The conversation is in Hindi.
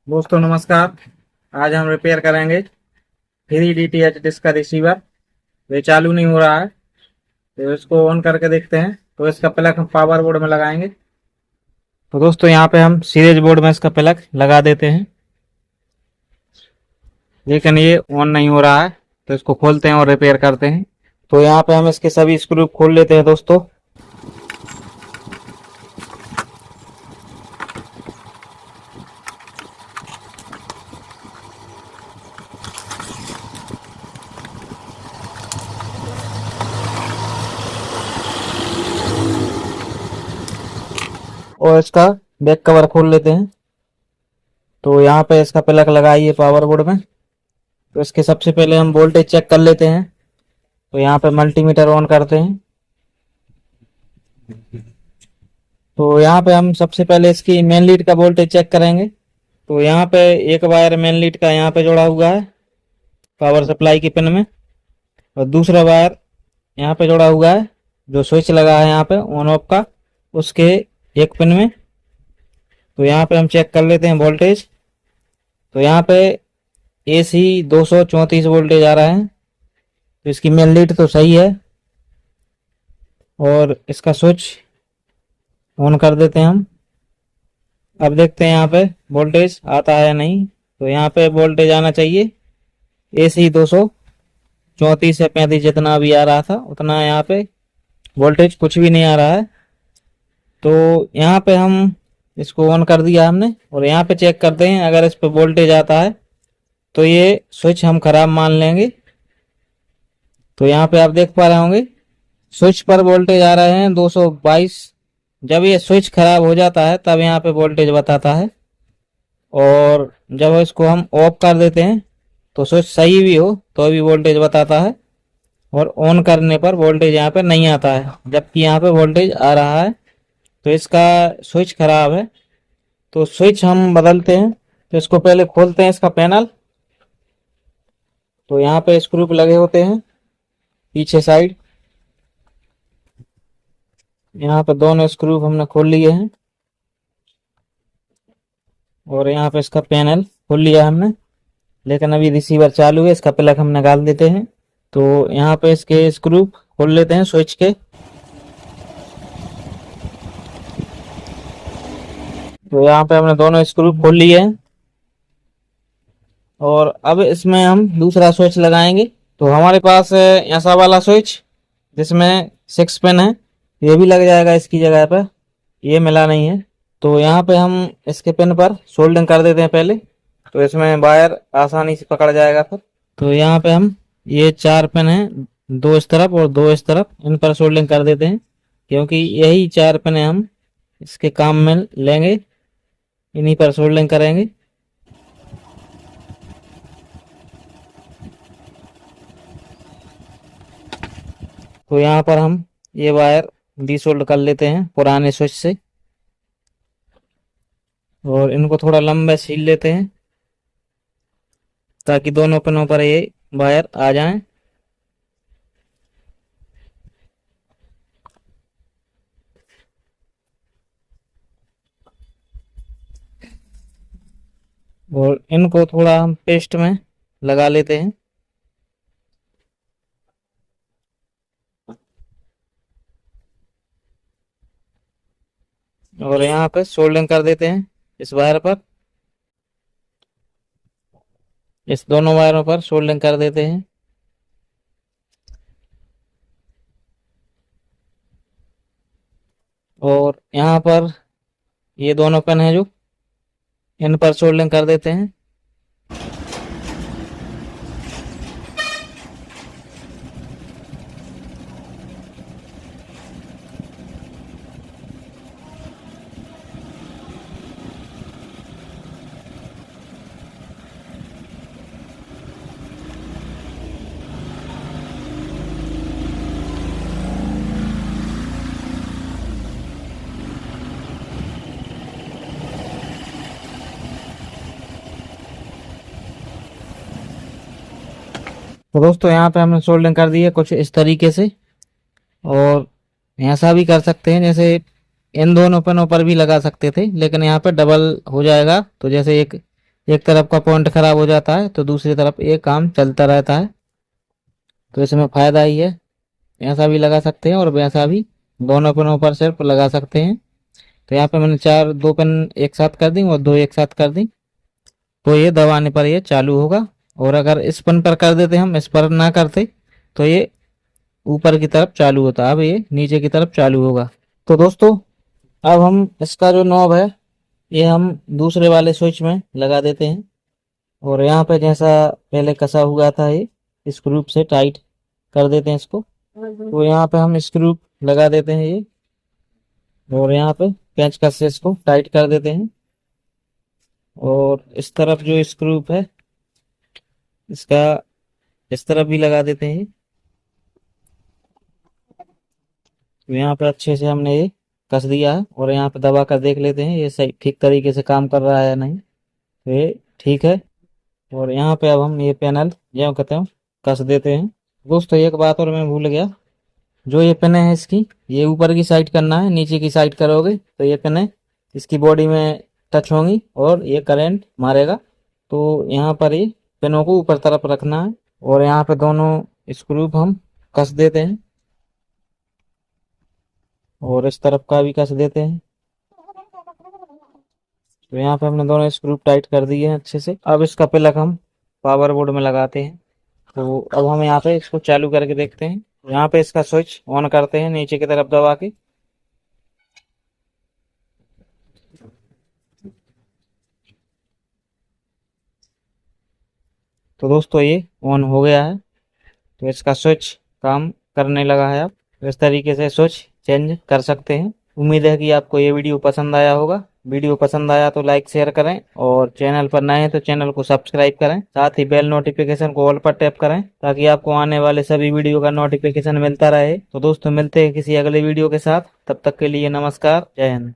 दोस्तों नमस्कार। आज हम रिपेयर करेंगे 3 DTH डिस्क का रिसीवर। ये चालू नहीं हो रहा है, तो इसको ऑन करके देखते हैं। तो इसका प्लग हम पावर बोर्ड में लगाएंगे। तो दोस्तों यहाँ पे हम सीरीज बोर्ड में इसका प्लग लगा देते हैं, लेकिन ये ऑन नहीं हो रहा है। तो इसको खोलते हैं और रिपेयर करते हैं। तो यहाँ पे हम इसके सभी स्क्रू खोल लेते हैं दोस्तों। और इसका बैक कवर खोल लेते हैं। तो यहाँ पे इसका प्लग लगाइए पावर बोर्ड में। तो इसके सबसे पहले हम वोल्टेज चेक कर लेते हैं। तो यहाँ पे मल्टीमीटर ऑन करते हैं। तो यहाँ पे हम सबसे पहले इसकी मेन लीड का वोल्टेज चेक करेंगे। तो यहाँ पे एक वायर मेन लीड का यहाँ पे जुड़ा हुआ है पावर सप्लाई की पिन में, और दूसरा वायर यहाँ पे जुड़ा हुआ है जो स्विच लगा है यहाँ पे ऑन ऑफ का, उसके एक पिन में। तो यहाँ पे हम चेक कर लेते हैं वोल्टेज। तो यहाँ पे AC 234 वोल्टेज आ रहा है। तो इसकी मेन लीड तो सही है, और इसका स्विच ऑन कर देते हैं हम। अब देखते हैं यहाँ पे वोल्टेज आता है या नहीं। तो यहाँ पे वोल्टेज आना चाहिए। AC 234 या 35 जितना भी आ रहा था उतना यहाँ पे वोल्टेज कुछ भी नहीं आ रहा है। तो यहाँ पे हम इसको ऑन कर दिया हमने, और यहाँ पे चेक करते हैं। अगर इस पे वोल्टेज आता है तो ये स्विच हम खराब मान लेंगे। तो यहाँ पे आप देख पा रहे होंगे स्विच पर वोल्टेज आ रहे हैं 222। जब ये स्विच खराब हो जाता है तब यहाँ पे वोल्टेज बताता है, और जब इसको हम ऑफ कर देते हैं तो स्विच सही भी हो तो भी वोल्टेज बताता है, और ऑन करने पर वोल्टेज यहाँ पे नहीं आता है, जबकि यहाँ पे वोल्टेज आ रहा है। तो इसका स्विच खराब है। तो स्विच हम बदलते हैं। तो इसको पहले खोलते हैं इसका पैनल। तो यहाँ पे स्क्रू लगे होते हैं पीछे साइड। यहाँ पे दोनों स्क्रू हमने खोल लिए हैं, और यहाँ पे इसका पैनल खोल लिया हमने, लेकिन अभी रिसीवर चालू है। इसका प्लग हम निकाल देते हैं। तो यहाँ पे इसके स्क्रू खोल लेते हैं स्विच के। तो यहाँ पे हमने दोनों स्क्रू खोल लिए हैं, और अब इसमें हम दूसरा स्विच लगाएंगे। तो हमारे पास ऐसा वाला स्विच जिसमें 6 पिन है, ये भी लग जाएगा इसकी जगह पर, ये मिला नहीं है। तो यहाँ पे हम इसके पिन पर सोल्डिंग कर देते हैं पहले, तो इसमें वायर आसानी से पकड़ जाएगा फिर। तो यहाँ पे हम ये 4 पिन हैं, 2 इस तरफ और 2 इस तरफ, इन पर सोल्डिंग कर देते हैं, क्योंकि यही 4 पिन हम इसके काम में लेंगे, इन्हीं पर सोल्डिंग करेंगे। तो यहाँ पर हम ये वायर डीसोल्ड कर लेते हैं पुराने स्विच से, और इनको थोड़ा लंबे सील लेते हैं ताकि दोनों पिनों पर ये वायर आ जाएं। और इनको थोड़ा हम पेस्ट में लगा लेते हैं। और यहाँ पे सोल्डिंग कर देते हैं इस वायर पर, इस दोनों वायरों पर सोल्डिंग कर देते हैं। और यहाँ पर ये दोनों पिन हैं जो, इन पर सोल्डिंग कर देते हैं। तो दोस्तों यहाँ पे हमने सोल्डिंग कर दी है कुछ इस तरीके से, और ऐसा भी कर सकते हैं जैसे इन दोनों पिनों पर भी लगा सकते थे, लेकिन यहाँ पे डबल हो जाएगा। तो जैसे एक एक तरफ का पॉइंट खराब हो जाता है तो दूसरी तरफ ये काम चलता रहता है। तो इसमें फायदा ही है, ऐसा भी लगा सकते हैं और वैसा भी, दोनों पेनों पर सिर्फ लगा सकते हैं। तो यहाँ पे मैंने चार, दो पेन एक साथ कर दी और दो एक साथ कर दी, तो ये दबाने पर ये चालू होगा। और अगर इस पेन पर कर देते हम, इस पर ना करते, तो ये ऊपर की तरफ चालू होता, अब ये नीचे की तरफ चालू होगा। तो दोस्तों अब हम इसका जो नॉब है ये हम दूसरे वाले स्विच में लगा देते हैं। और यहाँ पे जैसा पहले कसा हुआ था ये स्क्रू से टाइट कर देते हैं इसको। तो यहाँ पे हम स्क्रू लगा देते हैं ये, और यहाँ पे पेंचकस से इसको टाइट कर देते हैं। और इस तरफ जो स्क्रू है इसका इस तरफ भी लगा देते हैं। तो यहाँ पे अच्छे से हमने ये कस दिया है, और यहाँ पे दबा कर देख लेते हैं ये सही ठीक तरीके से काम कर रहा है या नहीं। तो ये ठीक है। और यहाँ पे अब हम ये पैनल जो कहते हैं कस देते हैं। दोस्तों एक बात और मैं भूल गया, जो ये पिन है इसकी, ये ऊपर की साइड करना है, नीचे की साइड करोगे तो ये पिन है इसकी बॉडी में टच होंगी और ये करंट मारेगा। तो यहाँ पर ये पिनों को ऊपर तरफ रखना है, और यहाँ पे दोनों स्क्रू हम कस देते हैं, और इस तरफ का भी कस देते हैं। तो यहाँ पे हमने दोनों स्क्रू टाइट कर दिए हैं अच्छे से। अब इसका प्लग हम पावर बोर्ड में लगाते हैं। तो अब हम यहाँ पे इसको चालू करके देखते हैं। यहाँ पे इसका स्विच ऑन करते हैं नीचे की तरफ दबा के। तो दोस्तों ये ऑन हो गया है, तो इसका स्विच काम करने लगा है। अब तो इस तरीके से स्विच चेंज कर सकते हैं। उम्मीद है कि आपको ये वीडियो पसंद आया होगा। वीडियो पसंद आया तो लाइक शेयर करें, और चैनल पर नए हैं तो चैनल को सब्सक्राइब करें, साथ ही बेल नोटिफिकेशन को ऑल पर टैप करें ताकि आपको आने वाले सभी वीडियो का नोटिफिकेशन मिलता रहे। तो दोस्तों मिलते हैं किसी अगले वीडियो के साथ, तब तक के लिए नमस्कार, जय हिंद।